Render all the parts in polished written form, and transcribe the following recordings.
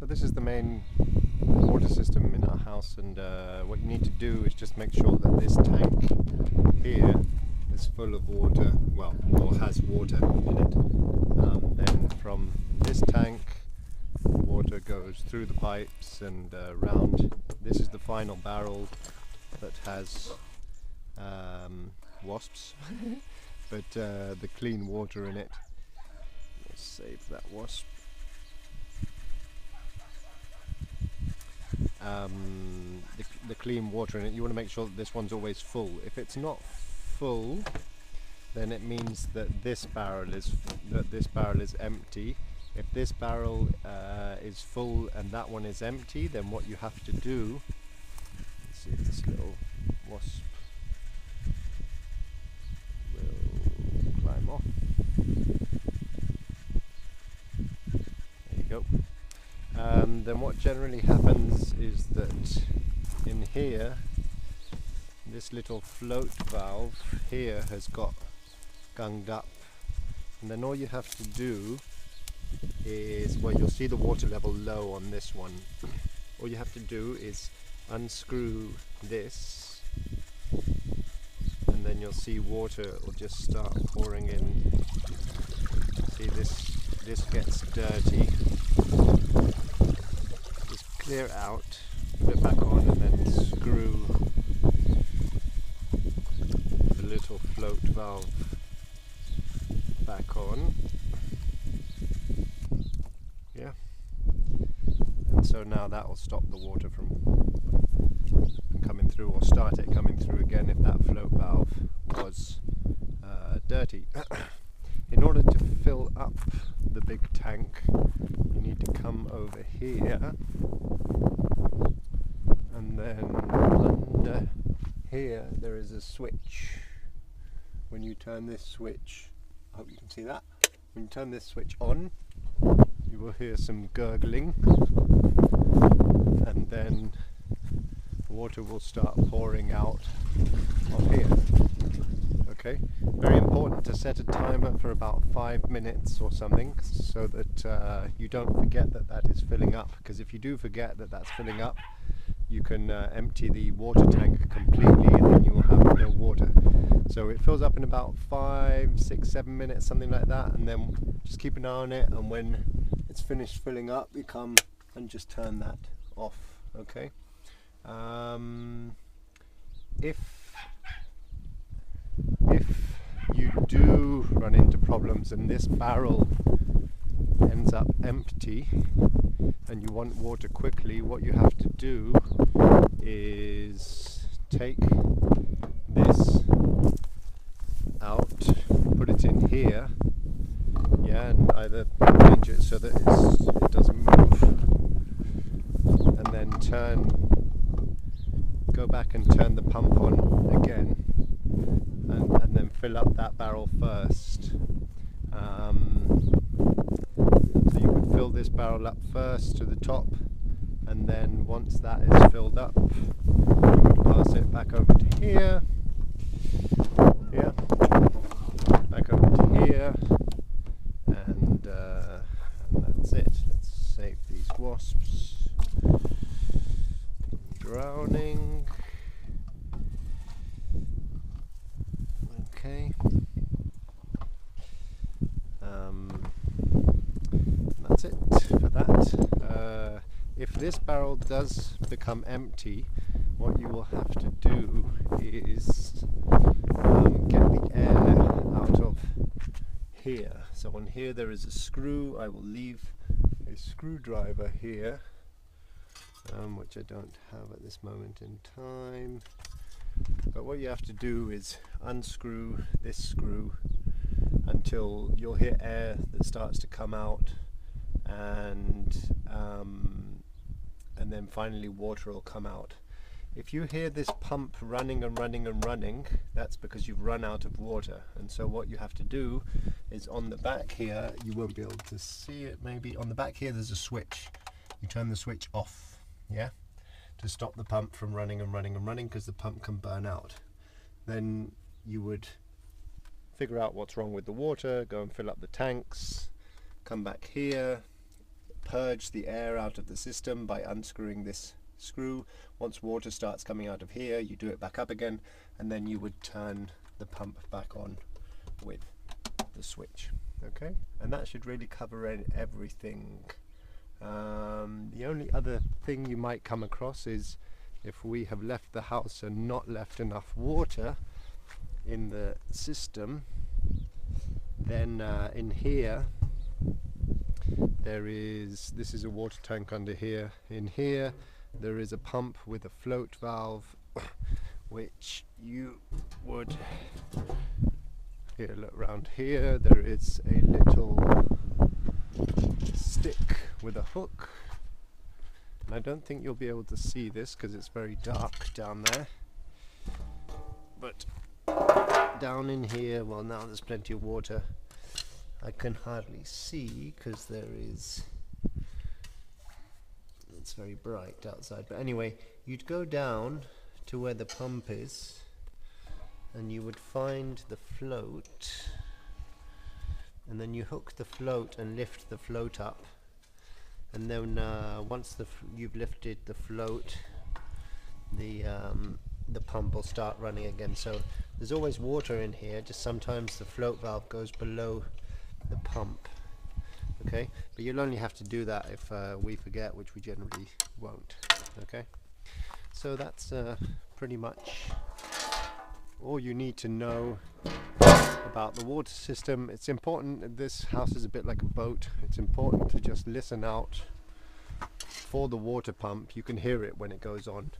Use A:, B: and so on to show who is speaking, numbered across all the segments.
A: So this is the main water system in our house, and what you need to do is just make sure that this tank here is full of water, well, or has water in it. Then from this tank, water goes through the pipes and round. This is the final barrel that has wasps, but the clean water in it. Let's save that wasp. The clean water in it, you want to make sure that this one's always full. If it's not full, then it means that this barrel is empty. If this barrel is full and that one is empty, then what you have to do, let's see if this little wasp will climb off. There you go. Then what generally happens is that in here, this little float valve here has got gunged up, and then all you have to do is, well, you'll see the water level low on this one. All you have to do is unscrew this, and then you'll see water will just start pouring in. See, this gets dirty. Just clear it out, put it back on, and then screw the little float valve back on. Yeah, and so now that will stop the water from coming through, or start it coming through again if that float valve was dirty. In order to fill up the big tank, you need to come over here, and then under here there is a switch. When you turn this switch, I hope you can see that, when you turn this switch on, you will hear some gurgling, and then water will start pouring out of here. Okay, very important to set a timer for about 5 minutes or something, so that you don't forget that that is filling up, because if you do forget that that's filling up, you can empty the water tank completely and then you will have no water. So it fills up in about 5, 6, 7 minutes, something like that, and then just keep an eye on it, and when it's finished filling up, you come and just turn that off. Okay. If you do run into problems and this barrel ends up empty and you want water quickly, what you have to do is take this out, put it in here, yeah, and either arrange it so that it doesn't move, and then go back and turn the pump on again, and then fill up that barrel first. So you would fill this barrel up first to the top, and then once that is filled up, you would pass it back over to here, yeah, back over to here, and that's it. Let's save these wasps. Drowning. Okay. That's it for that. If this barrel does become empty, what you will have to do is get the air out of here. So on here there is a screw. I will leave a screwdriver here, which I don't have at this moment in time. But what you have to do is unscrew this screw until you'll hear air that starts to come out, and then finally water will come out. If you hear this pump running and running and running, that's because you've run out of water. And so what you have to do is, on the back here, you won't be able to see it maybe, on the back here there's a switch. You turn the switch off, yeah, to stop the pump from running and running and running, because the pump can burn out. Then you would figure out what's wrong with the water, go and fill up the tanks, come back here, purge the air out of the system by unscrewing this screw. Once water starts coming out of here, you do it back up again, and then you would turn the pump back on with the switch. Okay, and that should really cover everything. The only other thing you might come across is if we have left the house and not left enough water in the system, then in here this is a water tank under here. In here there is a pump with a float valve which you would, here, look around here, there is a little stick with a hook, and I don't think you'll be able to see this because it's very dark down there, but down in here, well, now there's plenty of water. I can hardly see because it's very bright outside, but anyway, you'd go down to where the pump is and you would find the float, and then you hook the float and lift the float up, and then once you've lifted the float, the pump will start running again. So there's always water in here, just sometimes the float valve goes below the pump. Okay, but you'll only have to do that if we forget, which we generally won't. Okay, so that's pretty much all you need to know about the water system. It's important, this house is a bit like a boat, it's important to just listen out for the water pump. You can hear it when it goes on.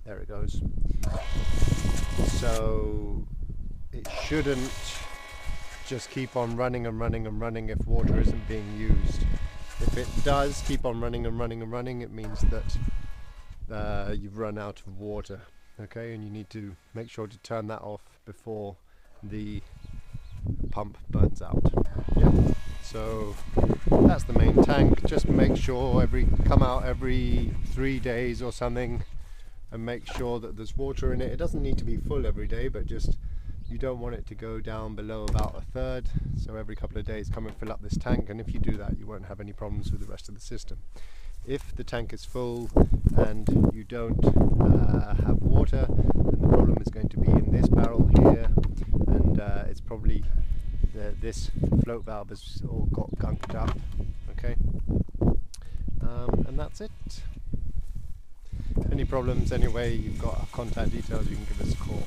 A: There it goes. So it shouldn't just keep on running and running and running if water isn't being used. If it does keep on running and running and running, it means that you've run out of water. Okay, and you need to make sure to turn that off before the pump burns out. Yeah. So that's the main tank. Just make sure come out every 3 days or something and make sure that there's water in it. It doesn't need to be full every day, but just, you don't want it to go down below about 1/3. So every couple of days come and fill up this tank, and if you do that you won't have any problems with the rest of the system. If the tank is full and you don't have water, then the problem is going to be in this barrel here, and it's probably this float valve has all got gunked up. Okay, and that's it. Any problems anyway, you've got our contact details, you can give us a call.